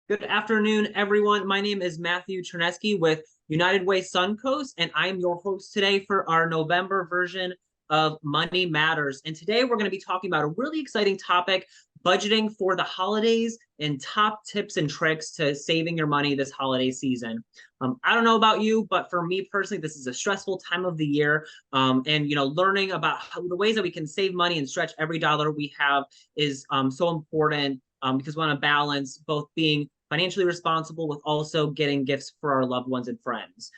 Good afternoon, everyone. My name is Matthew Chernesky with United Way Suncoast, and I am your host today for our November version of Money Matters. And today we're going to be talking about a really exciting topic, budgeting for the holidays and top tips and tricks to saving your money this holiday season. I don't know about you, but for me personally, this is a stressful time of the year. And learning about the ways that we can save money and stretch every dollar we have is so important because we want to balance both being financially responsible with also getting gifts for our loved ones and friends.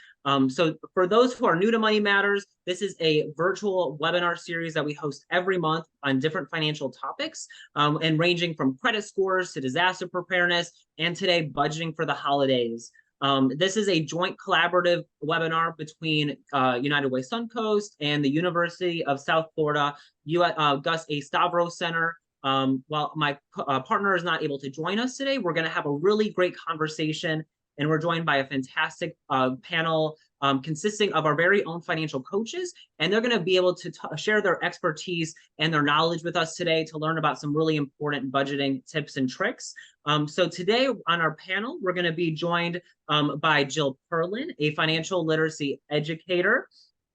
So for those who are new to Money Matters, this is a virtual webinar series that we host every month on different financial topics and ranging from credit scores to disaster preparedness, and today budgeting for the holidays. This is a joint collaborative webinar between United Way Suncoast and the University of South Florida Gus A. Stavros Center. While my partner is not able to join us today, we're going to have a really great conversation, and we're joined by a fantastic panel consisting of our very own financial coaches, and they're going to be able to share their expertise and their knowledge with us today to learn about some really important budgeting tips and tricks. So today on our panel, we're going to be joined by Jill Perlin, a financial literacy educator,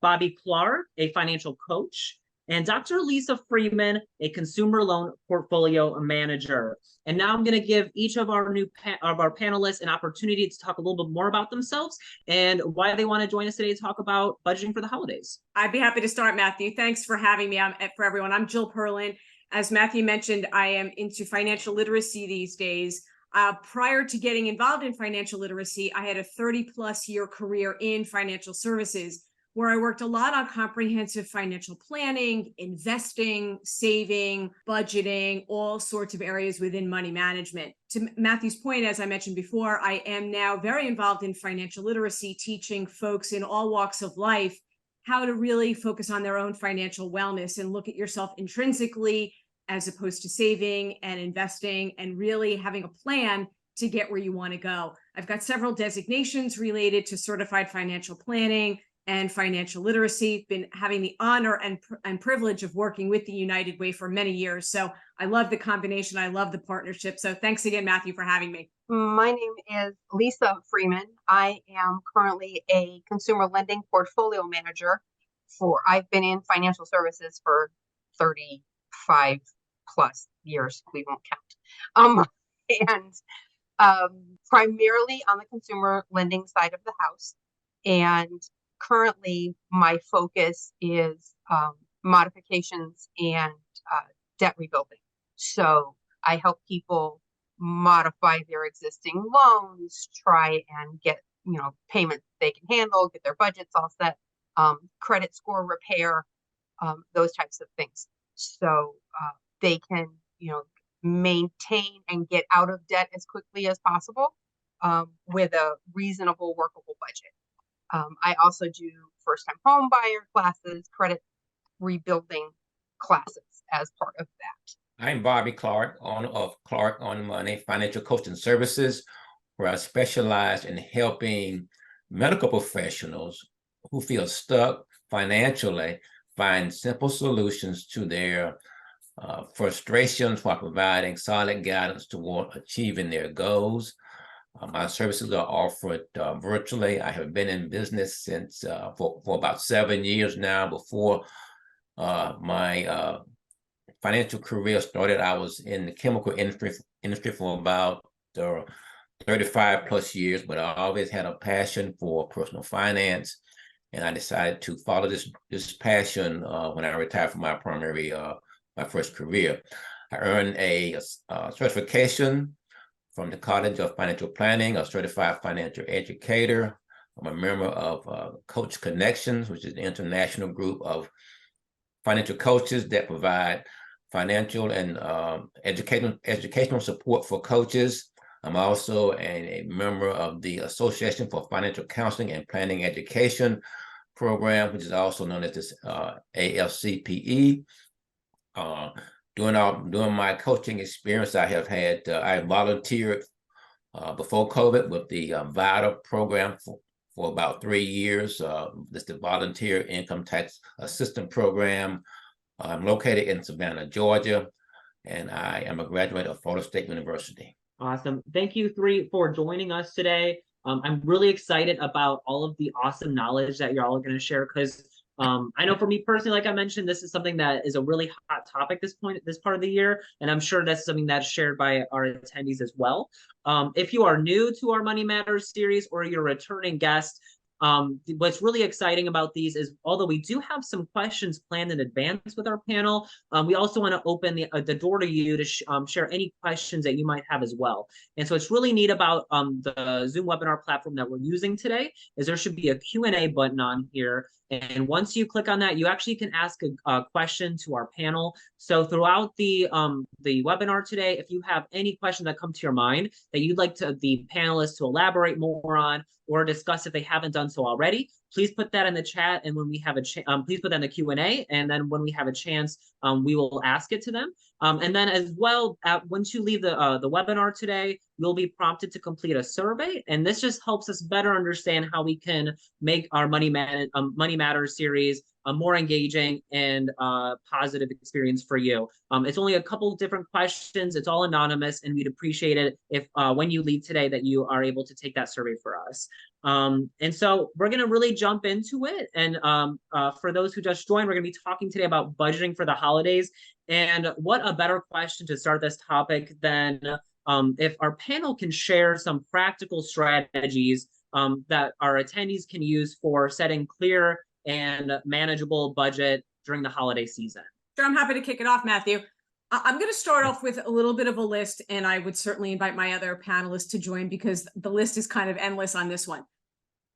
Bobby Clark, a financial coach, and Dr. Lisa Freeman, a consumer loan portfolio manager. And now I'm going to give each of our panelists an opportunity to talk a little bit more about themselves and why they want to join us today to talk about budgeting for the holidays. I'd be happy to start, Matthew. Thanks for having me. For everyone, I'm Jill Perlin. As Matthew mentioned, I am into financial literacy these days. Prior to getting involved in financial literacy, I had a 30-plus year career in financial services, where I worked a lot on comprehensive financial planning, investing, saving, budgeting, all sorts of areas within money management. To Matthew's point, as I mentioned before, I am now very involved in financial literacy, teaching folks in all walks of life how to really focus on their own financial wellness and look at yourself intrinsically as opposed to saving and investing and really having a plan to get where you want to go. I've got several designations related to certified financial planning and financial literacy. Been having the honor and privilege of working with the United Way for many years. So I love the combination. I love the partnership. So thanks again, Matthew, for having me. My name is Lisa Freeman. I am currently a consumer lending portfolio manager I've been in financial services for 35 plus years. We won't count. Primarily on the consumer lending side of the house. And currently, my focus is modifications and debt rebuilding. So I help people modify their existing loans, try and get payments they can handle, get their budgets all set, credit score repair, those types of things. So they can maintain and get out of debt as quickly as possible with a reasonable, workable budget. I also do first-time home buyer classes, credit rebuilding classes as part of that. I'm Bobby Clark, owner of Clark on Money Financial Coaching Services, where I specialize in helping medical professionals who feel stuck financially find simple solutions to their frustrations while providing solid guidance toward achieving their goals. My services are offered virtually. I have been in business since for about 7 years now. Before my financial career started, I was in the chemical industry for about 35 plus years, but I always had a passion for personal finance, and I decided to follow this passion when I retired from my first career. I earned a certification from the College of Financial Planning, a certified financial educator. I'm a member of Coach Connections, which is an international group of financial coaches that provide financial and educational support for coaches. I'm also a member of the Association for Financial Counseling and Planning Education program, which is also known as this AFCPE. During my coaching experience, I volunteered before COVID with the VITA program for about 3 years. This is the Volunteer Income Tax Assistant Program. I'm located in Savannah, Georgia, and I am a graduate of Florida State University. Awesome. Thank you three for joining us today. I'm really excited about all of the awesome knowledge that you're all going to share because I know for me personally, like I mentioned, this is something that is a really hot topic this part of the year, and I'm sure that's something that's shared by our attendees as well. If you are new to our Money Matters series or you're a returning guest, what's really exciting about these is although we do have some questions planned in advance with our panel, we also want to open the door to you to share any questions that you might have as well. And so it's really neat about the Zoom webinar platform that we're using today is there should be a Q&A button on here. And once you click on that, you actually can ask a question to our panel. So throughout the webinar today, if you have any questions that come to your mind that you'd like the panelists to elaborate more on or discuss if they haven't done so already, please put that in the chat. And when we have please put that in the Q&A. And then when we have a chance, we will ask it to them. And then as well, once you leave the webinar today, you'll be prompted to complete a survey. And this just helps us better understand how we can make our Money Matters series a more engaging and positive experience for you. It's only a couple of different questions. It's all anonymous, and we'd appreciate it if when you leave today that you are able to take that survey for us. And so we're going to really jump into it. And for those who just joined, we're going to be talking today about budgeting for the holidays. And what a better question to start this topic than if our panel can share some practical strategies that our attendees can use for setting clear and manageable budget during the holiday season. Sure, I'm happy to kick it off, Matthew. I'm going to start off with a little bit of a list, and I would certainly invite my other panelists to join because the list is kind of endless on this one.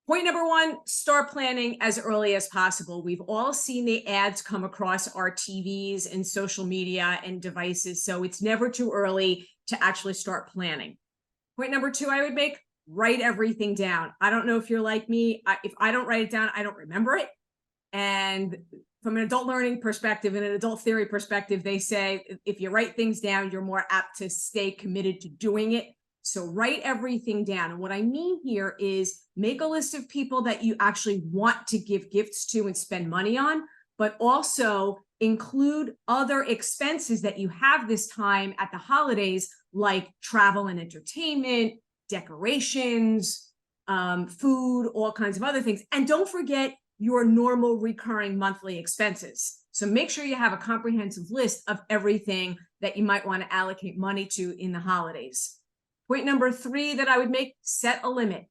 Point number one, start planning as early as possible. We've all seen the ads come across our TVs and social media and devices, so it's never too early to actually start planning. Point number two, I would make, write everything down. I don't know if you're like me. If I don't write it down, I don't remember it. And from an adult learning perspective and an adult theory perspective, they say if you write things down, you're more apt to stay committed to doing it. So write everything down. And what I mean here is make a list of people that you actually want to give gifts to and spend money on, but also include other expenses that you have this time at the holidays, like travel and entertainment, decorations, food, all kinds of other things. And don't forget your normal recurring monthly expenses. So make sure you have a comprehensive list of everything that you might want to allocate money to in the holidays. Point number three that I would make, set a limit.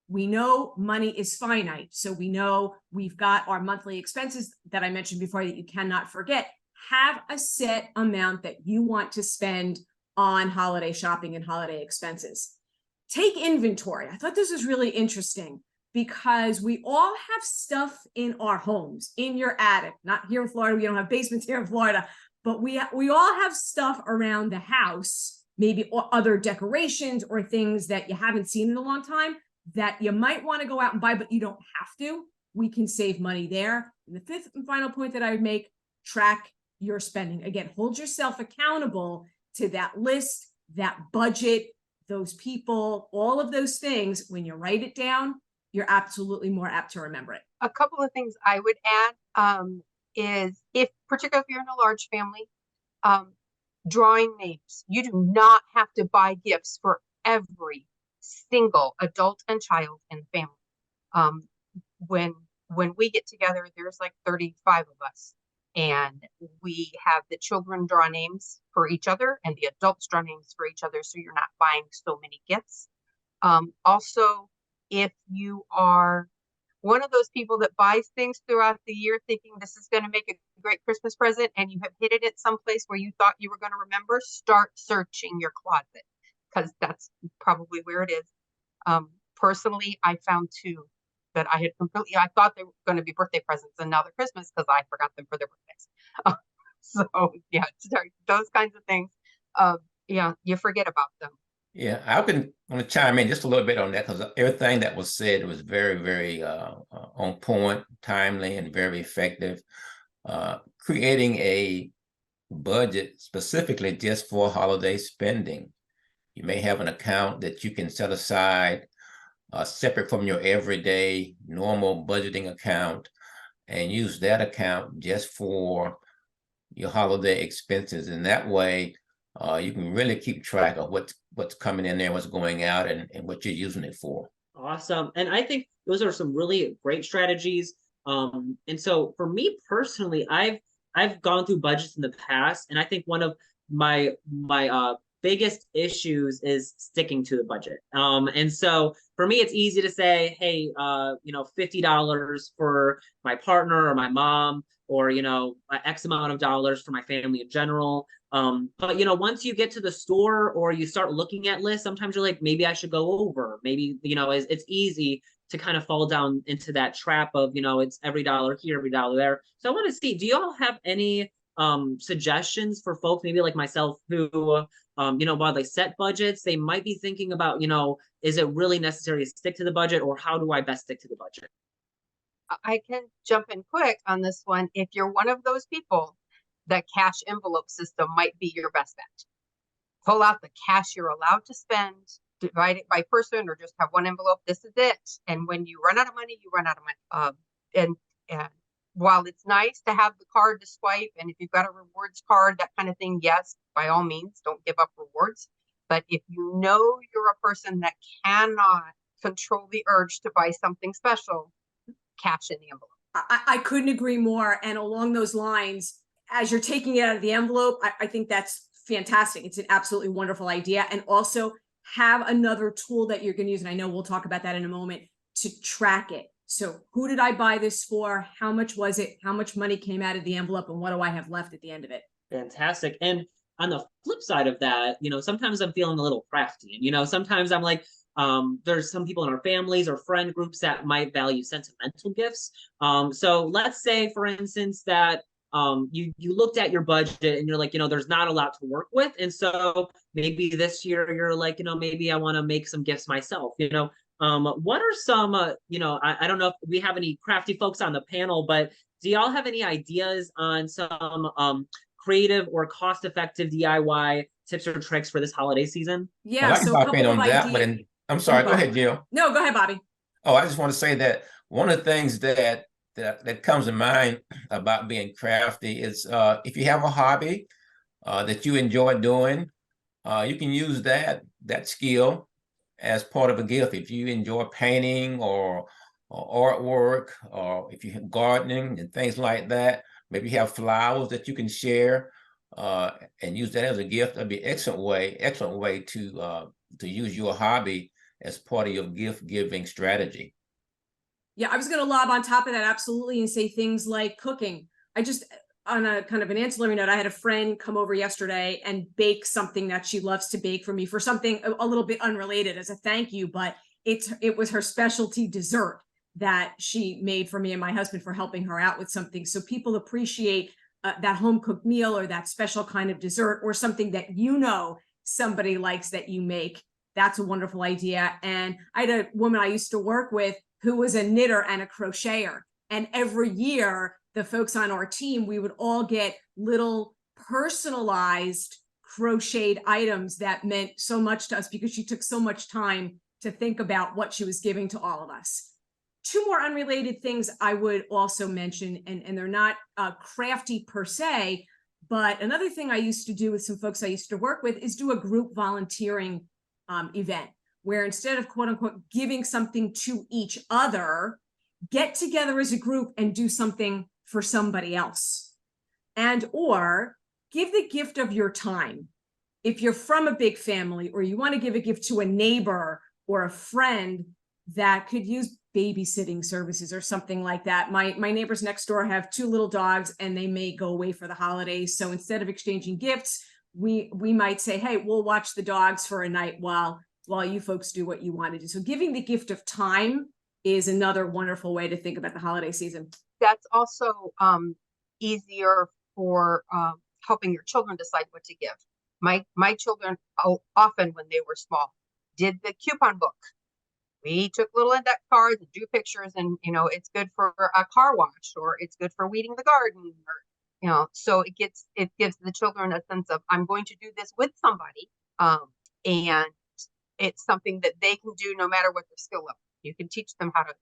We know money is finite. So we know we've got our monthly expenses that I mentioned before that you cannot forget. Have a set amount that you want to spend on holiday shopping and holiday expenses. Take inventory. I thought this was really interesting because we all have stuff in our homes, in your attic. Not here in Florida, we don't have basements here in Florida, but we all have stuff around the house, maybe other decorations or things that you haven't seen in a long time that you might want to go out and buy, but you don't have to. We can save money there. And the fifth and final point that I would make, track your spending. Again, hold yourself accountable to that list, that budget, those people, all of those things. When you write it down, you're absolutely more apt to remember it. A couple of things I would add is particularly if you're in a large family, drawing names. You do not have to buy gifts for every single adult and child in the family. When we get together, there's like 35 of us, and we have the children draw names for each other and the adults draw names for each other, so you're not buying so many gifts. Also, if you are one of those people that buys things throughout the year thinking this is going to make a great Christmas present and you have hidden it someplace where you thought you were going to remember, start searching your closet because that's probably where it is. Personally, I found two that I thought they were going to be birthday presents and now they're Christmas because I forgot them for their birthdays. So yeah, those kinds of things. Yeah, you forget about them. Yeah, I want to chime in just a little bit on that because everything that was said was very, very on point, timely, and very effective. Creating a budget specifically just for holiday spending. You may have an account that you can set aside separate from your everyday normal budgeting account and use that account just for your holiday expenses. And that way, you can really keep track of what's coming in there, what's going out, and what you're using it for. Awesome. And I think those are some really great strategies. And so for me personally, I've gone through budgets in the past, and I think one of my biggest issues is sticking to the budget. And so for me, it's easy to say, hey, $50 for my partner or my mom, or X amount of dollars for my family in general. But once you get to the store or you start looking at lists, sometimes you're like, maybe I should go over. Maybe it's easy to kind of fall down into that trap of it's every dollar here, every dollar there. So I want to see, do y'all have any suggestions for folks maybe like myself who while they set budgets, they might be thinking about is it really necessary to stick to the budget, or how do I best stick to the budget? I can jump in quick on this one. If you're one of those people, the cash envelope system might be your best bet. Pull out the cash you're allowed to spend, divide it by person, or just have one envelope. This is it. And when you run out of money, you run out of money. And while it's nice to have the card to swipe, and if you've got a rewards card, that kind of thing, yes, by all means, don't give up rewards. But if you know you're a person that cannot control the urge to buy something special, cash in the envelope. I couldn't agree more. And along those lines, as you're taking it out of the envelope, I think that's fantastic. It's an absolutely wonderful idea. And also have another tool that you're going to use. And I know we'll talk about that in a moment, to track it. So who did I buy this for? How much was it? How much money came out of the envelope? And what do I have left at the end of it? Fantastic. And on the flip side of that, sometimes I'm feeling a little crafty. And, sometimes I'm like, there's some people in our families or friend groups that might value sentimental gifts. So let's say, for instance, that you looked at your budget and you're like, there's not a lot to work with. And so maybe this year you're like, maybe I want to make some gifts myself. What are some, I don't know if we have any crafty folks on the panel, but do y'all have any ideas on some creative or cost-effective DIY tips or tricks for this holiday season? Yeah, Well, I can so a pop in couple on of that, but ideas. I'm sorry, go ahead, Jill. No, go ahead, Bobby. Oh, I just want to say that one of the things that comes to mind about being crafty is if you have a hobby that you enjoy doing, you can use that skill as part of a gift. If you enjoy painting or artwork, or if you have gardening and things like that, maybe you have flowers that you can share and use that as a gift. That'd be excellent way to use your hobby as part of your gift giving strategy. Yeah, I was going to lob on top of that, absolutely, and say things like cooking. On a kind of an ancillary note, I had a friend come over yesterday and bake something that she loves to bake for me, for something a little bit unrelated as a thank you, but it was her specialty dessert that she made for me and my husband for helping her out with something. So people appreciate that home cooked meal, or that special kind of dessert, or something that somebody likes that you make. That's a wonderful idea. And I had a woman I used to work with who was a knitter and a crocheter. And every year, the folks on our team, we would all get little personalized crocheted items that meant so much to us, because she took so much time to think about what she was giving to all of us. Two more unrelated things I would also mention, and they're not crafty per se, but another thing I used to do with some folks I used to work with is do a group volunteering event, where instead of quote unquote giving something to each other, get together as a group and do something for somebody else. And or give the gift of your time. If you're from a big family, or you want to give a gift to a neighbor or a friend that could use babysitting services or something like that. My neighbors next door have 2 little dogs, and they may go away for the holidays. So instead of exchanging gifts, we might say, hey, we'll watch the dogs for a night while you folks do what you want to do. So giving the gift of time is another wonderful way to think about the holiday season. That's also easier for helping your children decide what to give. My children, often when they were small, did the coupon book. We took little index cards and drew pictures, and it's good for a car wash, or it's good for weeding the garden, or so it gives the children a sense of, I'm going to do this with somebody, and it's something that they can do no matter what their skill level. You can teach them how to,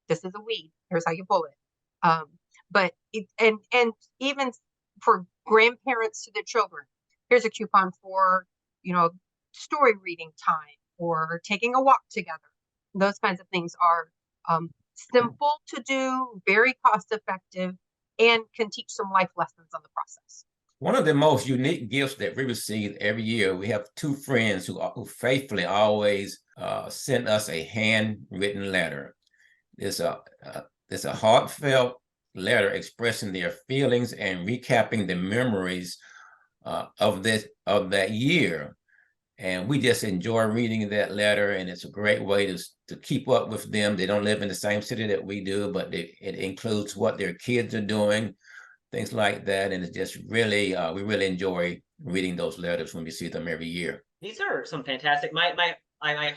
this is a weed, here's how you pull it. But and even for grandparents to their children, here's a coupon for, story reading time or taking a walk together. Those kinds of things are simple to do, very cost effective, and can teach some life lessons on the process. One of the most unique gifts that we receive every year, we have two friends who faithfully always send us a handwritten letter. It's a heartfelt letter expressing their feelings and recapping the memories of that year. And we just enjoy reading that letter, and it's a great way to keep up with them. They don't live in the same city that we do, but it includes what their kids are doing, things like that. And it's just really, we really enjoy reading those letters when we see them every year. These are some fantastic. My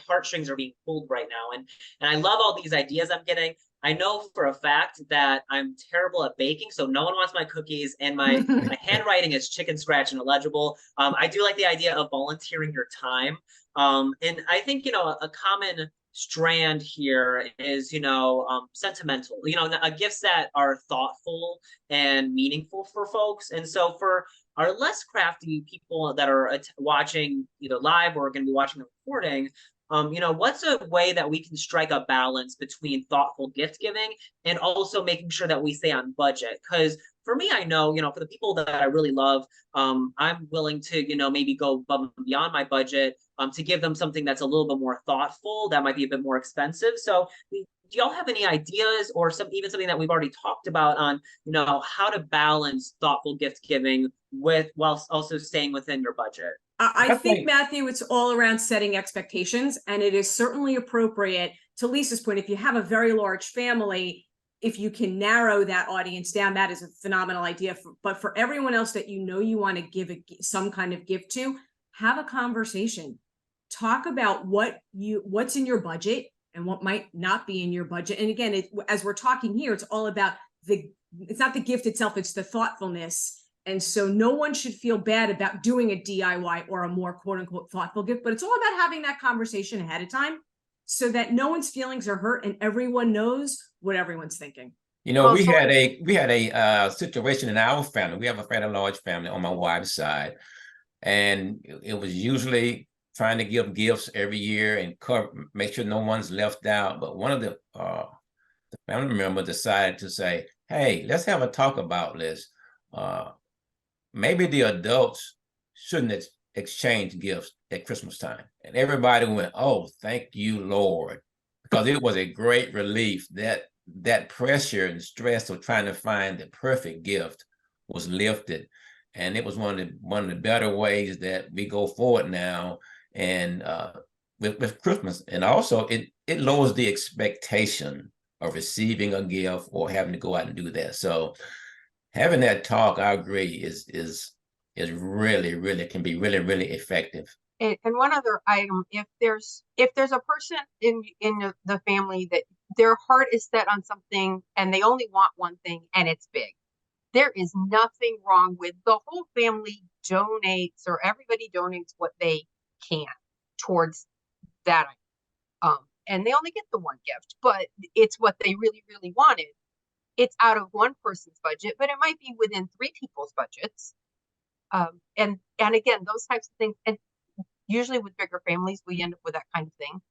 heartstrings are being pulled right now, and I love all these ideas I'm getting. I know for a fact that I'm terrible at baking, so no one wants my cookies, and my handwriting is chicken scratch and illegible. I do like the idea of volunteering your time, and I think a common strand here is sentimental. Gifts that are thoughtful and meaningful for folks, and so for our less crafty people that are watching either live or going to be watching the recording, what's a way that we can strike a balance between thoughtful gift giving and also making sure that we stay on budget? Because for me, I know, for the people that I really love, I'm willing to, maybe go above and beyond my budget to give them something that's a little bit more thoughtful, that might be a bit more expensive. So do y'all have any ideas or even something that we've already talked about on, how to balance thoughtful gift giving whilst also staying within your budget? I think, Matthew, it's all around setting expectations, and it is certainly appropriate, to Lisa's point, if you have a very large family, if you can narrow that audience down, that is a phenomenal idea. But for everyone else that you want to give some kind of gift to, have a conversation. Talk about what's in your budget and what might not be in your budget. And again, as we're talking here, it's all about it's not the gift itself, it's the thoughtfulness. And so no one should feel bad about doing a DIY or a more quote unquote thoughtful gift, but it's all about having that conversation ahead of time so that no one's feelings are hurt and everyone knows what everyone's thinking. We had a situation in our family. We have a fairly large family on my wife's side, and it was usually trying to give gifts every year and make sure no one's left out. But one of the family members decided to say, "Hey, let's have a talk about this. Maybe the adults shouldn't exchange gifts at Christmas time." And everybody went, "Oh, thank you, Lord," because it was a great relief that pressure and stress of trying to find the perfect gift was lifted. And it was one of the better ways that we go forward now, and with Christmas. And also it lowers the expectation of receiving a gift or having to go out and do that. So having that talk, I agree, is really, really can be really, really effective. And one other item, if there's a person in the family that their heart is set on something and they only want one thing and it's big, there is nothing wrong with the whole family donates, or everybody donates what they can towards that item. And they only get the one gift, but it's what they really, really wanted. It's out of one person's budget, but it might be within three people's budgets. And again, those types of things. And usually with bigger families, we end up with that kind of thing.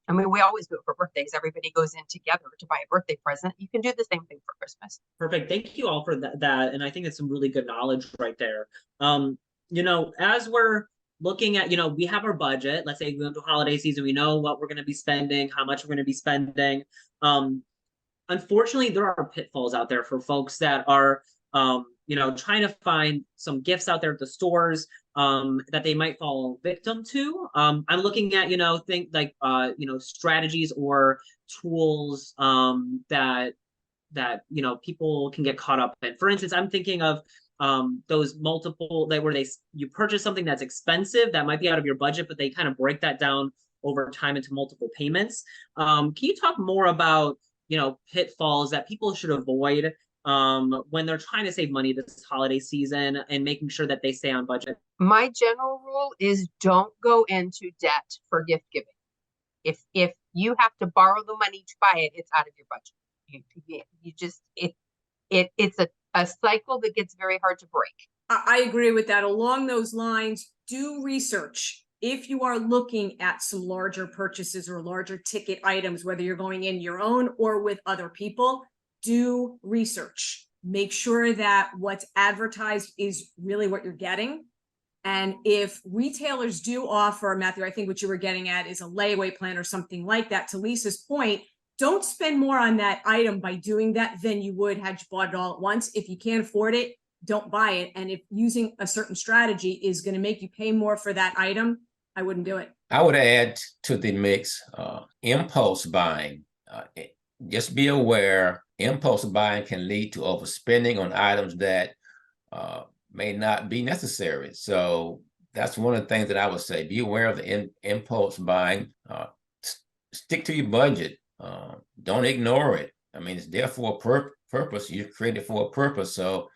We always do it for birthdays. Everybody goes in together to buy a birthday present. You can do the same thing for Christmas. Perfect. Thank you all for that. And I think it's some really good knowledge right there. As we're looking at, we have our budget. Let's say we go into holiday season, we know what we're going to be spending, how much we're going to be spending. Unfortunately, there are pitfalls out there for folks that are, trying to find some gifts out there at the stores that they might fall victim to. I'm looking at, things like, strategies or tools that people can get caught up in. For instance, I'm thinking of those multiple where you purchase something that's expensive that might be out of your budget, but they kind of break that down over time into multiple payments. Can you talk more about pitfalls that people should avoid when they're trying to save money this holiday season and making sure that they stay on budget? My general rule is don't go into debt for gift giving. If you have to borrow the money to buy it, it's out of your budget. It's a cycle that gets very hard to break. I agree with that. Along those lines, do research. If you are looking at some larger purchases or larger ticket items, whether you're going in your own or with other people, do research. Make sure that what's advertised is really what you're getting. And if retailers do offer, Matthew, I think what you were getting at is a layaway plan or something like that. To Lisa's point, don't spend more on that item by doing that than you would had you bought it all at once. If you can't afford it, don't buy it. And if using a certain strategy is going to make you pay more for that item, I wouldn't do it. I would add to the mix impulse buying. Just be aware, impulse buying can lead to overspending on items that may not be necessary. So that's one of the things that I would say. Be aware of the impulse buying. Stick to your budget. Don't ignore it. I mean, it's there for a purpose. You created for a purpose, so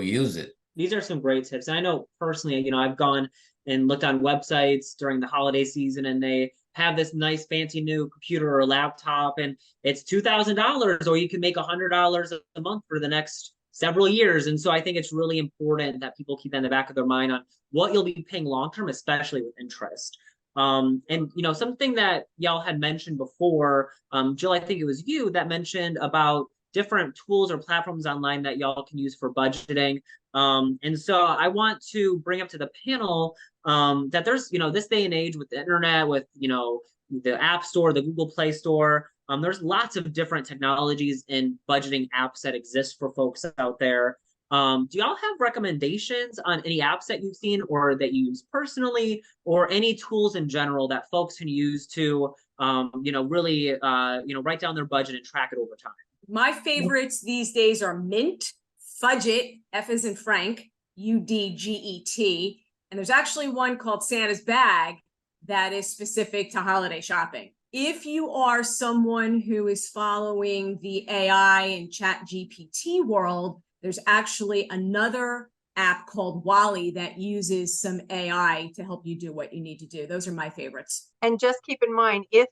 use it. These are some great tips. And I know personally, you know, I've gone and looked on websites during the holiday season, and they have this nice fancy new computer or laptop, and it's $2,000, or you can make $100 a month for the next several years. And so I think it's really important that people keep that in the back of their mind on what you'll be paying long term, especially with interest. And you know, something that y'all had mentioned before, Jill, I think it was you that mentioned about different tools or platforms online that y'all can use for budgeting. And so I want to bring up to the panel that there's, you know, this day and age with the internet, with, you know, the App Store, the Google Play Store, there's lots of different technologies and budgeting apps that exist for folks out there. Do y'all have recommendations on any apps that you've seen or that you use personally, or any tools in general that folks can use to, you know, really, you know, write down their budget and track it over time? My favorites these days are Mint, Fudget, F as in Frank, UDGET, and there's actually one called Santa's Bag that is specific to holiday shopping. If you are someone who is following the AI and Chat GPT world, there's actually another app called Wally that uses some AI to help you do what you need to do. Those are my favorites. And just keep in mind, if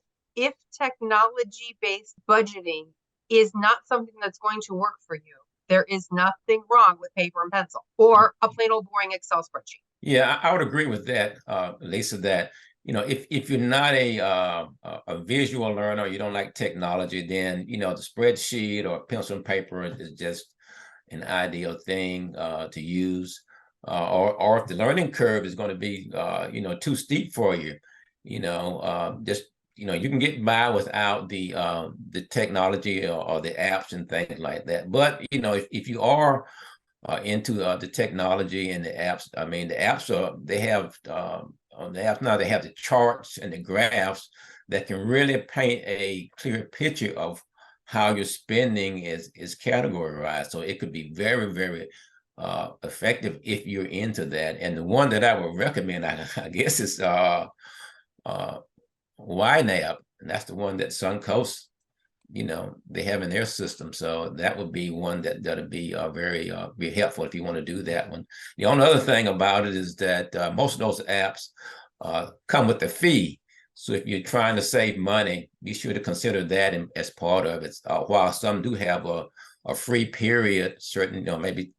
technology-based budgeting is not something that's going to work for you, there is nothing wrong with paper and pencil or a plain old boring Excel spreadsheet. Yeah, I would agree with that, Lisa, that, you know, if you're not a visual learner, you don't like technology, then, you know, the spreadsheet or pencil and paper is just an ideal thing to use. Or if the learning curve is going to be, you know, too steep for you, you know, just, you know, you can get by without the technology or the apps and things like that. But, you know, if you are into the technology and the apps, I mean, the apps they have now, they have the charts and the graphs that can really paint a clear picture of how your spending is categorized. So it could be very, very effective if you're into that. And the one that I would recommend, I guess, is YNAB, and that's the one that Suncoast, you know, they have in their system. So that would be one that'll be very be helpful if you want to do that one. The only other thing about it is that most of those apps come with a fee. So if you're trying to save money, be sure to consider that as part of it. While some do have a free period, certain, you know, maybe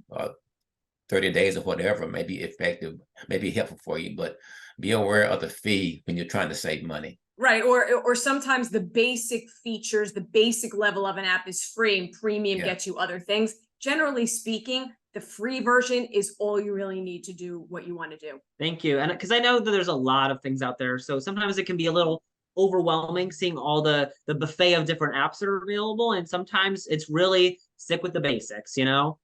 30 days or whatever, may be effective, may be helpful for you, but be aware of the fee when you're trying to save money. Right, or sometimes the basic features, the basic level of an app is free, and premium gets you other things. Generally speaking, the free version is all you really need to do what you want to do. Thank you. And because I know that there's a lot of things out there, so sometimes it can be a little overwhelming seeing all the buffet of different apps that are available, and sometimes it's really stick with the basics, you know.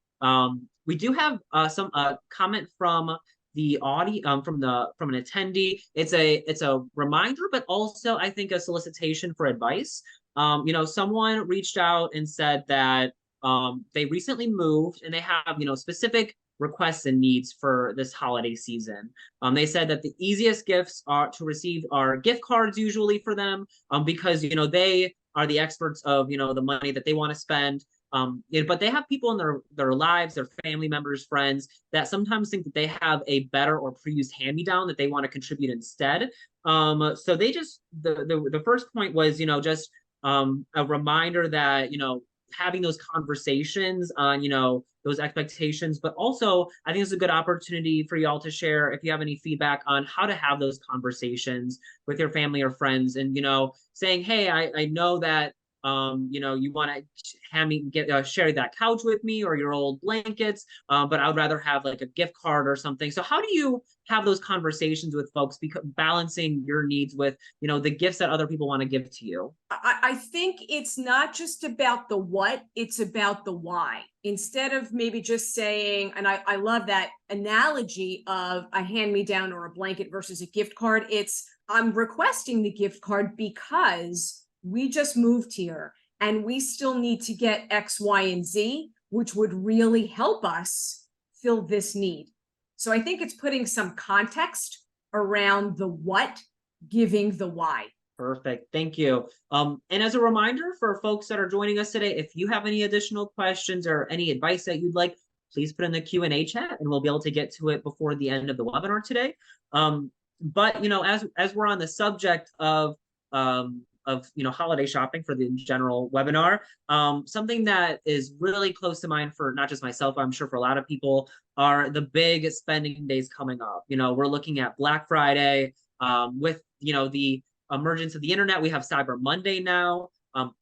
We do have some comment from the audience, from an attendee. It's a reminder, but also I think a solicitation for advice. You know, someone reached out and said that they recently moved and they have, you know, specific requests and needs for this holiday season. They said that the easiest gifts to receive are gift cards usually for them, because, you know, they are the experts of, you know, the money that they want to spend. But they have people in their lives, their family members, friends, that sometimes think that they have a better or pre-used hand-me-down that they want to contribute instead. So they just, the first point was, you know, just a reminder that, you know, having those conversations on, those expectations, but also I think it's a good opportunity for y'all to share if you have any feedback on how to have those conversations with your family or friends, and saying, hey, I know that you want to have me share that couch with me or your old blankets, but I would rather have like a gift card or something. So how do you have those conversations with folks, because balancing your needs with the gifts that other people want to give to you? I think it's not just about the what, it's about the why. Instead of maybe just saying, and I love that analogy of a hand-me-down or a blanket versus a gift card. It's, I'm requesting the gift card because we just moved here and we still need to get X, Y, and Z, which would really help us fill this need. So I think it's putting some context around the what, giving the why. Perfect. Thank you. And as a reminder for folks that are joining us today, if you have any additional questions or any advice that you'd like, please put in the Q&A chat and we'll be able to get to it before the end of the webinar today. But as we're on the subject of holiday shopping for the general webinar, something that is really close to mind for not just myself, I'm sure for a lot of people, are the big spending days coming up. We're looking at Black Friday, with the emergence of the internet. We have Cyber Monday now.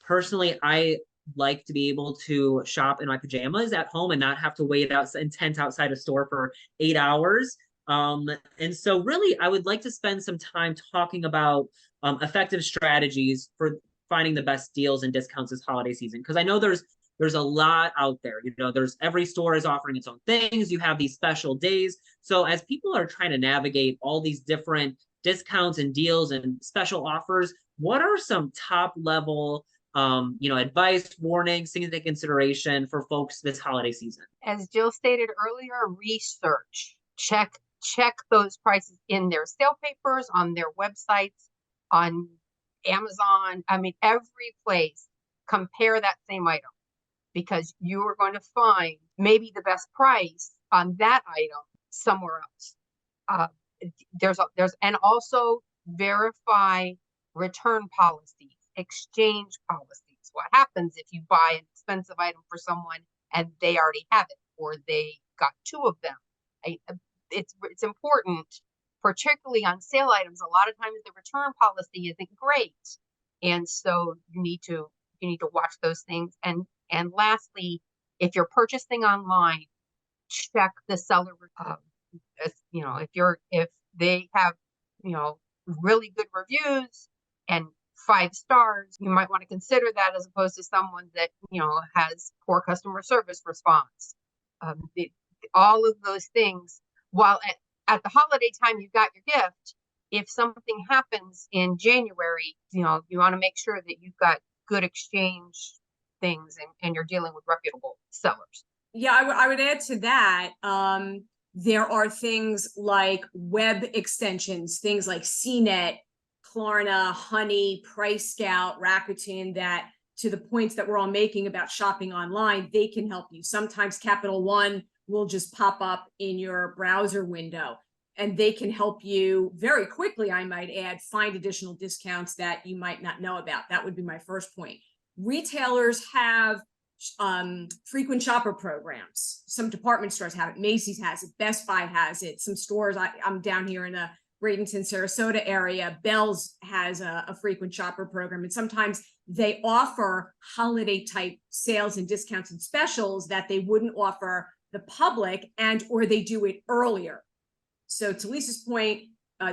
Personally, I like to be able to shop in my pajamas at home and not have to wait out in tent outside a store for 8 hours. And so really, I would like to spend some time talking about effective strategies for finding the best deals and discounts this holiday season. Because I know there's a lot out there. There's every store is offering its own things. You have these special days. So as people are trying to navigate all these different discounts and deals and special offers, what are some top level advice, warnings, things to take consideration for folks this holiday season? As Jill stated earlier, research. Check those prices in their sale papers, on their websites, on Amazon. I mean, every place. Compare that same item, because you are going to find maybe the best price on that item somewhere else. And also verify return policies, exchange policies. What happens if you buy an expensive item for someone and they already have it, or they got 2 of them? It's important, particularly on sale items. A lot of times the return policy isn't great, and so you need to watch those things. And lastly, if you're purchasing online, check the seller. If they have really good reviews and 5 stars, you might want to consider that, as opposed to someone that has poor customer service response. All of those things. While at the holiday time you got your gift, if something happens in January, you want to make sure that you've got good exchange things and you're dealing with reputable sellers. Yeah, I would add to that. There are things like web extensions, things like CNET, Klarna, Honey, Price Scout, Rakuten, that, to the points that we're all making about shopping online, they can help you. Sometimes Capital One will just pop up in your browser window, and they can help you very quickly, I might add, find additional discounts that you might not know about. That would be my first point. Retailers have frequent shopper programs. Some department stores have it. Macy's has it. Best Buy has it. Some stores, I'm down here in the Bradenton, Sarasota area, Bell's has a frequent shopper program. And sometimes they offer holiday type sales and discounts and specials that they wouldn't offer the public, or they do it earlier. So to Lisa's point,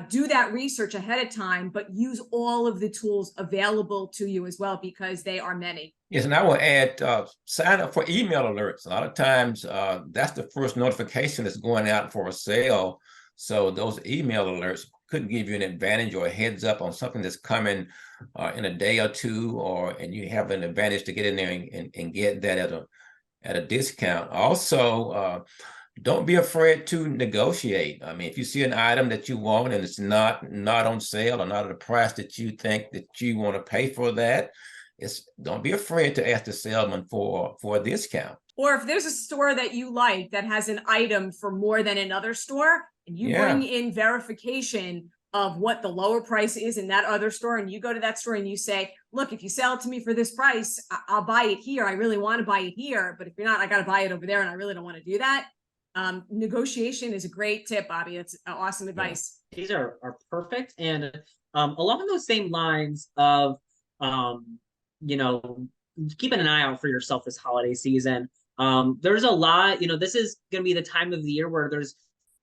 do that research ahead of time, but use all of the tools available to you as well, because they are many. Yes, and I will add, sign up for email alerts. A lot of times, that's the first notification that's going out for a sale. So those email alerts could give you an advantage or a heads up on something that's coming in a day or 2, and you have an advantage to get in there and get that at a discount. Also, don't be afraid to negotiate. I mean, if you see an item that you want and it's not on sale or not at a price that you think that you want to pay for that, don't be afraid to ask the salesman for a discount. Or if there's a store that you like that has an item for more than another store, and you bring in verification of what the lower price is in that other store, and you go to that store and you say, look, if you sell it to me for this price, I'll buy it here. I really want to buy it here, but if you're not, I got to buy it over there, and I really don't want to do that. Negotiation is a great tip, Bobby. It's awesome advice. These are perfect. And along those same lines of, you know, keeping an eye out for yourself this holiday season. There's a lot, this is going to be the time of the year where there's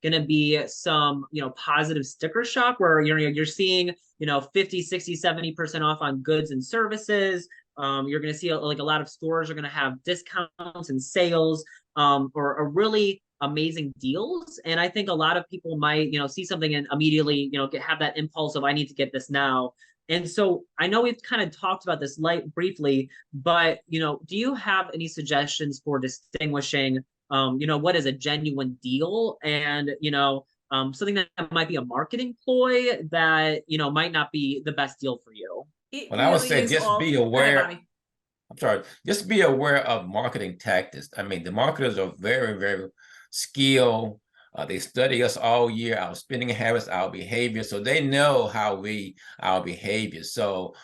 going to be some, positive sticker shock where you're seeing, 50, 60, 70% off on goods and services. You're going to see like a lot of stores are going to have discounts and sales, or really amazing deals. And I think a lot of people might, see something and immediately, have that impulse of, I need to get this now. And so I know we've kind of talked about this briefly, but, do you have any suggestions for distinguishing, what is a genuine deal and, something that might be a marketing ploy that, might not be the best deal for you? Well, I would say just be aware. I'm sorry, just be aware of marketing tactics. I mean, the marketers are very, very skilled. They study us all year, our spending habits, our behavior. So they know our behavior. So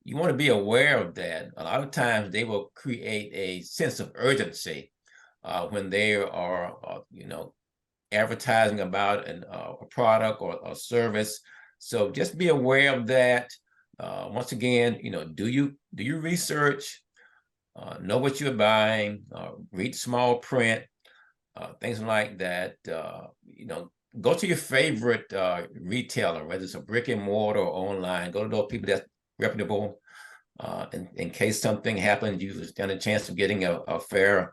you want to be aware of that. A lot of times they will create a sense of urgency when they are, advertising about a product or a service. So just be aware of that. Once again, do you research, know what you're buying, read small print, things like that. Go to your favorite retailer, whether it's a brick and mortar or online. Go to those people that's reputable. In case something happens, you stand a chance of getting a fair,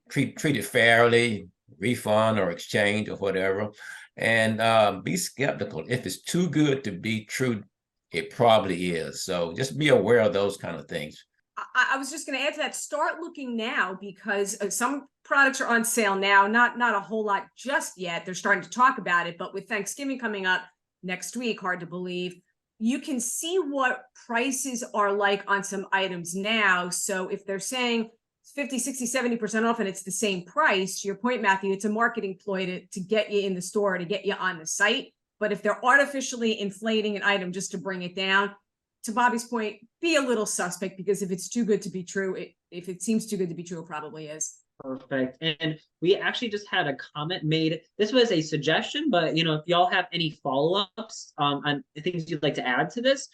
treated fairly, refund or exchange or whatever. And be skeptical. If it's too good to be true, it probably is. So just be aware of those kind of things. I was just going to add to that. Start looking now, because some products are on sale now. Not a whole lot just yet. They're starting to talk about it, but with Thanksgiving coming up next week, hard to believe, you can see what prices are like on some items now. So if they're saying 50, 60, 70% off and it's the same price, to your point, Matthew, it's a marketing ploy to get you in the store, to get you on the site. But if they're artificially inflating an item just to bring it down, to Bobby's point, be a little suspect, because if it's too good to be true, if it seems too good to be true, it probably is. Perfect. And we actually just had a comment made. This was a suggestion, but if y'all have any follow-ups on things you'd like to add to this,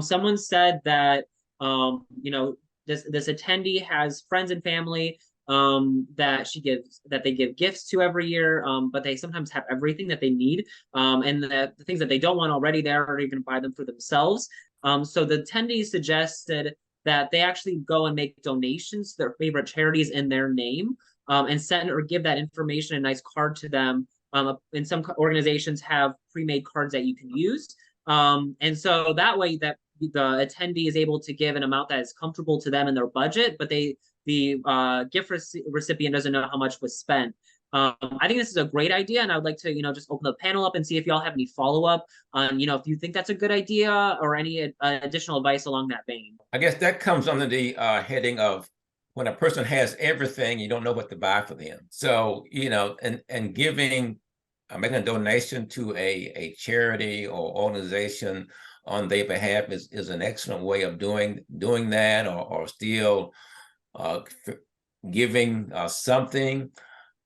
someone said that this attendee has friends and family that they give gifts to every year, but they sometimes have everything that they need, and the things that they don't want already there are even buy them for themselves. So the attendees suggested that they actually go and make donations to their favorite charities in their name, and send or give that information, a nice card to them. And some organizations have pre-made cards that you can use. And so that way that the attendee is able to give an amount that is comfortable to them in their budget, but the gift recipient doesn't know how much was spent. I think this is a great idea, and I would like to, just open the panel up and see if y'all have any follow-up on, if you think that's a good idea or any additional advice along that vein. I guess that comes under the heading of when a person has everything, you don't know what to buy for them. So, and giving, making a donation to a charity or organization on their behalf is an excellent way of doing that, or still giving something.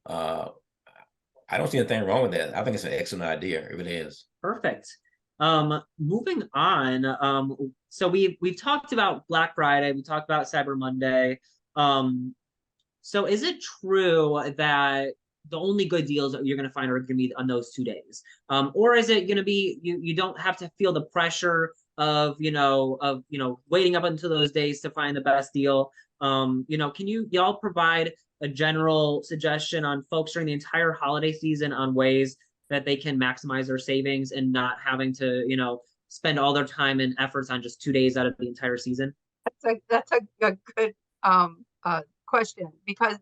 I don't see anything wrong with that. I think it's an excellent idea. It really is. Perfect. Moving on. So we've talked about Black Friday. We talked about Cyber Monday. So is it true that the only good deals that you're going to find are going to be on those 2 days? Or is it going to be, you don't have to feel the pressure of waiting up until those days to find the best deal? Can y'all provide a general suggestion on folks during the entire holiday season on ways that they can maximize their savings and not having to, spend all their time and efforts on just 2 days out of the entire season? That's a good question, because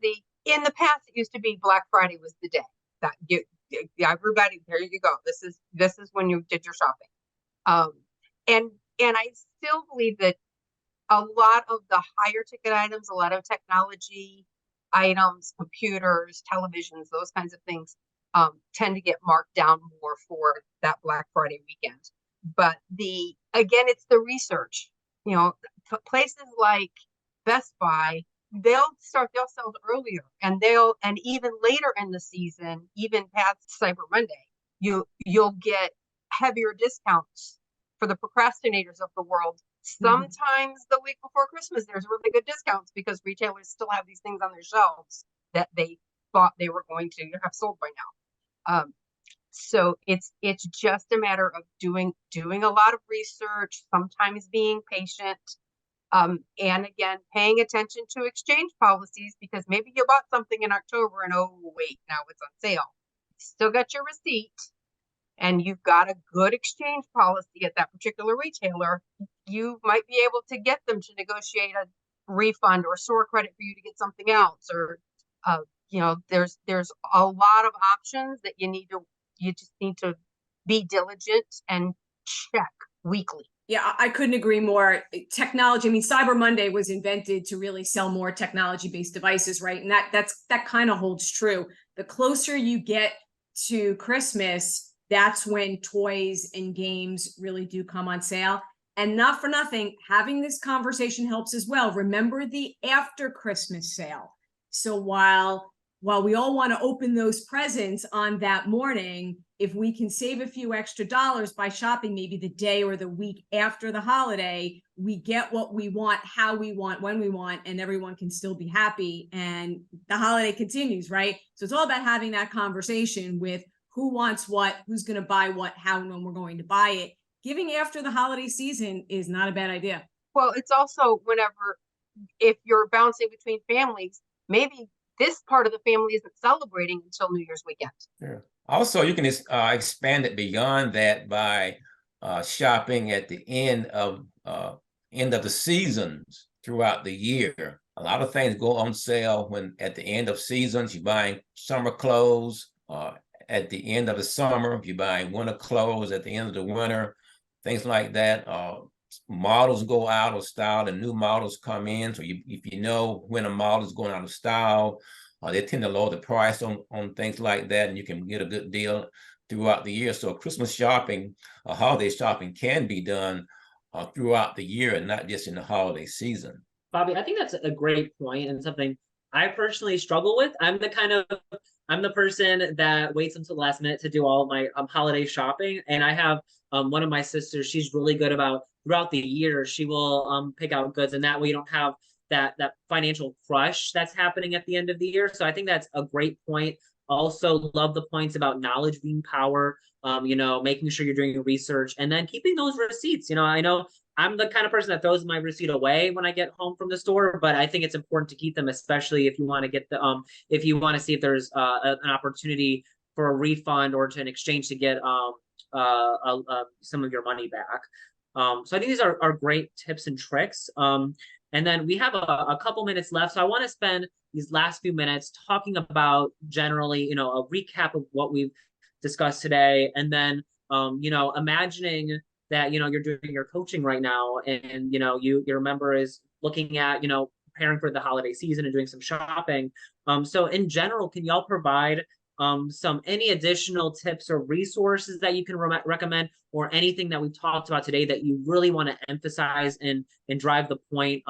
in the past it used to be Black Friday was the day that everybody, there you go. This is when you did your shopping. And I still believe that a lot of the higher ticket items, a lot of technology items, computers, televisions, those kinds of things, tend to get marked down more for that Black Friday weekend. But again, it's the research. You know, places like Best Buy, they'll start their sales earlier, and even later in the season, even past Cyber Monday, you'll get heavier discounts for the procrastinators of the world. Sometimes the week before Christmas, there's really good discounts because retailers still have these things on their shelves that they thought they were going to have sold by now. So it's just a matter of doing a lot of research, sometimes being patient, and again, paying attention to exchange policies, because maybe you bought something in October and oh wait, now it's on sale. Still got your receipt and you've got a good exchange policy at that particular retailer, you might be able to get them to negotiate a refund or store credit for you to get something else, or you know, there's a lot of options that you just need to be diligent and check weekly. Yeah, I couldn't agree more. Technology, I mean, Cyber Monday was invented to really sell more technology-based devices, right? And that kind of holds true. The closer you get to Christmas, that's when toys and games really do come on sale. And not for nothing, having this conversation helps as well. Remember the after Christmas sale. So while we all want to open those presents on that morning, if we can save a few extra dollars by shopping maybe the day or the week after the holiday, we get what we want, how we want, when we want, and everyone can still be happy. And the holiday continues, right? So it's all about having that conversation with who wants what, who's going to buy what, how, and when we're going to buy it. Giving after the holiday season is not a bad idea. Well, it's also if you're bouncing between families, maybe this part of the family isn't celebrating until New Year's weekend. Yeah. Also, you can expand it beyond that by shopping at the end of the seasons throughout the year. A lot of things go on sale when at the end of seasons. You're buying summer clothes. At the end of the summer, you're buying winter clothes at the end of the winter. Things like that. Models go out of style and new models come in. So if you know when a model is going out of style, they tend to lower the price on things like that, and you can get a good deal throughout the year. So Christmas shopping, holiday shopping can be done throughout the year and not just in the holiday season. Bobby, I think that's a great point and something I personally struggle with. I'm the person that waits until the last minute to do all of my holiday shopping. And I have one of my sisters, she's really good about throughout the year, she will pick out goods, and that way you don't have that financial crush that's happening at the end of the year. So I think that's a great point. Also love the points about knowledge being power, you know, making sure you're doing your research and then keeping those receipts. You know, I know I'm the kind of person that throws my receipt away when I get home from the store, but I think it's important to keep them, especially if you want to get if you want to see if there's an opportunity for a refund or to an exchange to get some of your money back. So I think these are great tips and tricks. And then we have a couple minutes left. So I want to spend these last few minutes talking about generally, you know, a recap of what we've discussed today. And then, you know, imagining that, you know, you're doing your coaching right now and, you know, your member is looking at, you know, preparing for the holiday season and doing some shopping. So in general, can y'all provide any additional tips or resources that you can recommend, or anything that we've talked about today that you really want to emphasize and drive the point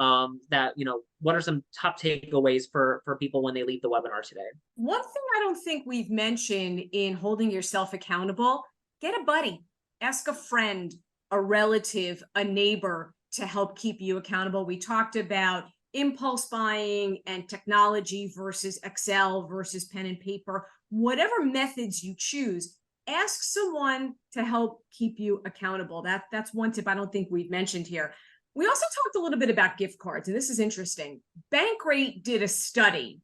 that, you know, what are some top takeaways for people when they leave the webinar today? One thing I don't think we've mentioned in holding yourself accountable, get a buddy, ask a friend, a relative, a neighbor to help keep you accountable. We talked about impulse buying and technology versus Excel versus pen and paper. Whatever methods you choose, ask someone to help keep you accountable. That's one tip I don't think we've mentioned here. We also talked a little bit about gift cards, and this is interesting. Bankrate did a study.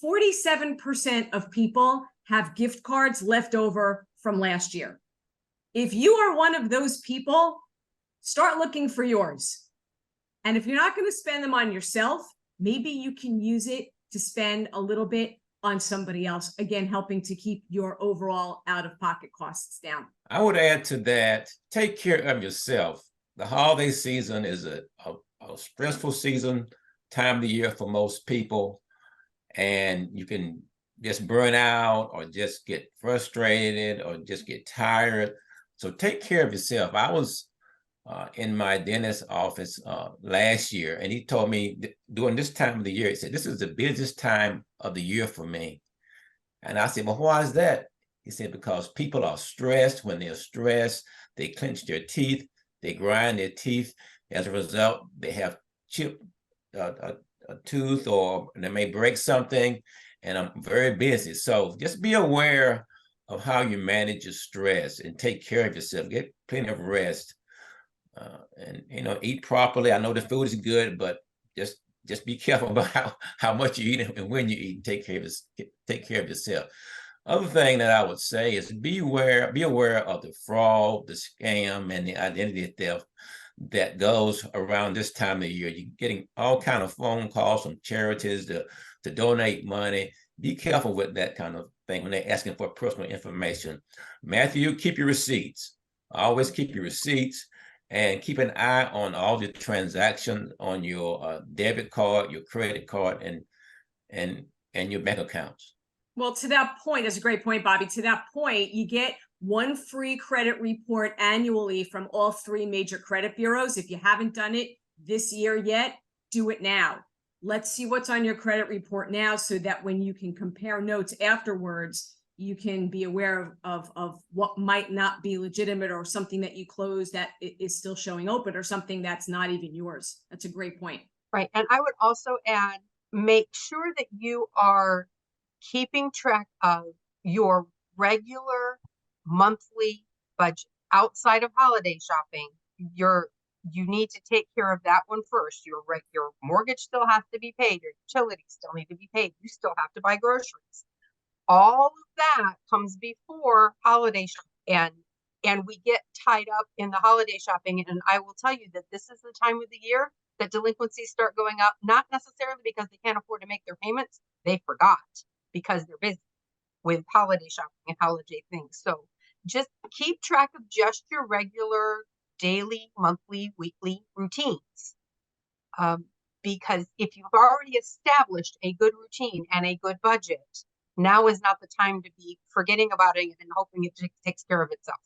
47% of people have gift cards left over from last year. If you are one of those people, start looking for yours. And if you're not going to spend them on yourself, maybe you can use it to spend a little bit on somebody else, again, helping to keep your overall out-of-pocket costs down. I would add to that, take care of yourself. The holiday season is a stressful time of the year for most people, and you can just burn out or just get frustrated or just get tired. So take care of yourself. I was in my dentist's office last year, and he told me during this time of the year, he said, this is the busiest time of the year for me. And I said, well, why is that? He said, because people are stressed. When they're stressed, they clench their teeth, they grind their teeth. As a result, they have chipped a tooth, or they may break something, and I'm very busy. So just be aware of how you manage your stress and take care of yourself. Get plenty of rest, and eat properly. I know the food is good, but just be careful about how much you eat and when you eat. And take care of yourself. Other thing that I would say is be aware of the fraud, the scam, and the identity theft that goes around this time of the year. You're getting all kind of phone calls from charities to donate money. Be careful with that kind of thing when they're asking for personal information. Matthew, keep your receipts. Always keep your receipts, and keep an eye on all the transactions on your debit card, your credit card, and your bank accounts. Well, to that point, that's a great point, Bobby. To that point, you get one free credit report annually from all 3 major credit bureaus. If you haven't done it this year yet, do it now. Let's see what's on your credit report now, so that when you can compare notes afterwards, you can be aware of what might not be legitimate, or something that you closed that is still showing open, or something that's not even yours. That's a great point. Right. And I would also add, make sure that you are keeping track of your regular monthly budget outside of holiday shopping. You need to take care of that one first. Your mortgage still has to be paid. Your utilities still need to be paid. You still have to buy groceries. All of that comes before holiday shopping, and we get tied up in the holiday shopping. And I will tell you that this is the time of the year that delinquencies start going up, not necessarily because they can't afford to make their payments. They forgot because they're busy with holiday shopping and holiday things. So just keep track of just your regular daily, monthly, weekly routines. Because if you've already established a good routine and a good budget, now is not the time to be forgetting about it and hoping it takes care of itself.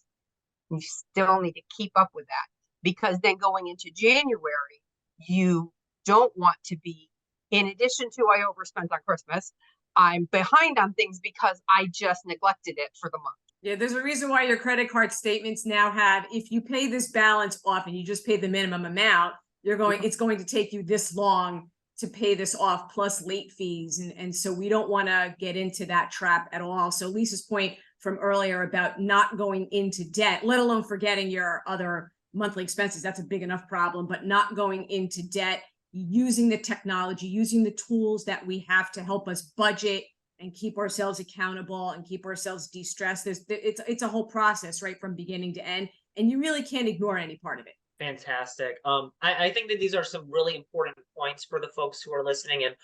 You still need to keep up with that, because then going into January, you don't want to be, in addition to I overspent on Christmas, I'm behind on things because I just neglected it for the month. Yeah, there's a reason why your credit card statements now have, if you pay this balance off and you just pay the minimum amount, it's going to take you this long to pay this off, plus late fees. And so we don't want to get into that trap at all. So Lisa's point from earlier about not going into debt, let alone forgetting your other monthly expenses, that's a big enough problem, but not going into debt, using the technology, using the tools that we have to help us budget and keep ourselves accountable and keep ourselves de-stressed. It's a whole process, right, from beginning to end, and you really can't ignore any part of it. Fantastic. I think that these are some really important points for the folks who are listening, and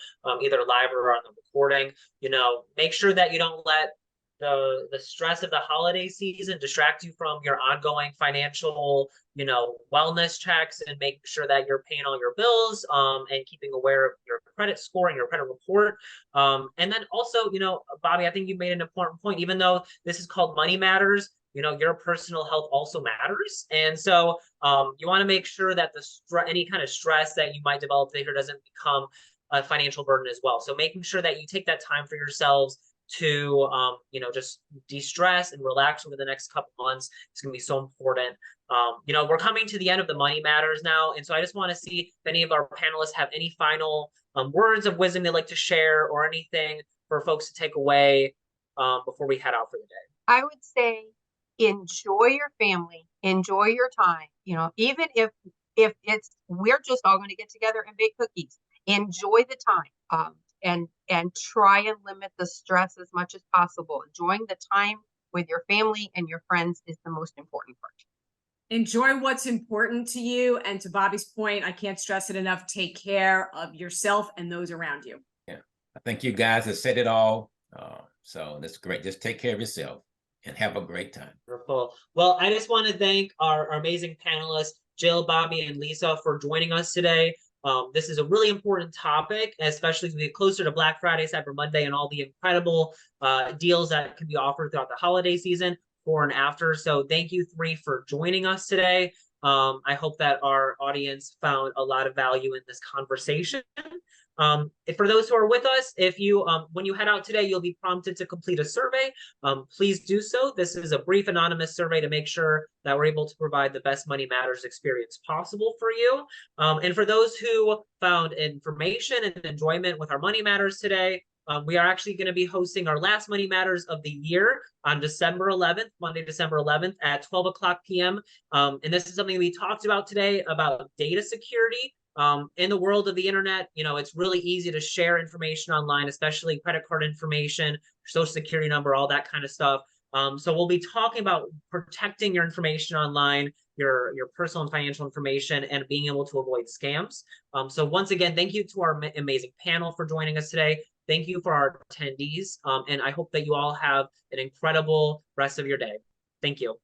either live or on the recording. Make sure that you don't let the stress of the holiday season distract you from your ongoing financial, wellness checks, and make sure that you're paying all your bills, and keeping aware of your credit score and your credit report. And then also, Bobby, I think you made an important point. Even though this is called Money Matters, your personal health also matters. And so you want to make sure that any kind of stress that you might develop later doesn't become a financial burden as well. So making sure that you take that time for yourselves to just de-stress and relax over the next couple months is going to be so important. We're coming to the end of the Money Matters now, and so I just want to see if any of our panelists have any final words of wisdom they'd like to share, or anything for folks to take away before we head out for the day. I would say enjoy your family, enjoy your time. Even if we're just all going to get together and bake cookies, enjoy the time. And try and limit the stress as much as possible. Enjoying the time with your family and your friends is the most important part. Enjoy what's important to you. And to Bobby's point, I can't stress it enough, take care of yourself and those around you. Yeah, I think you guys have said it all. So that's great. Just take care of yourself and have a great time. Wonderful. Well, I just want to thank our amazing panelists, Jill, Bobby, and Lisa, for joining us today. This is a really important topic, especially as we get closer to Black Friday, Cyber Monday, and all the incredible deals that can be offered throughout the holiday season, before and after. So thank you three for joining us today. I hope that our audience found a lot of value in this conversation. For those who are with us, if you when you head out today, you'll be prompted to complete a survey. Please do so. This is a brief anonymous survey to make sure that we're able to provide the best Money Matters experience possible for you. And for those who found information and enjoyment with our Money Matters today, we are actually going to be hosting our last Money Matters of the year on December 11th, Monday, December 11th at 12 o'clock p.m. And this is something we talked about today about data security. In the world of the internet, you know, it's really easy to share information online, especially credit card information, social security number, all that kind of stuff. So we'll be talking about protecting your information online, your personal and financial information, and being able to avoid scams. So once again, thank you to our amazing panel for joining us today. Thank you for our attendees. And I hope that you all have an incredible rest of your day. Thank you.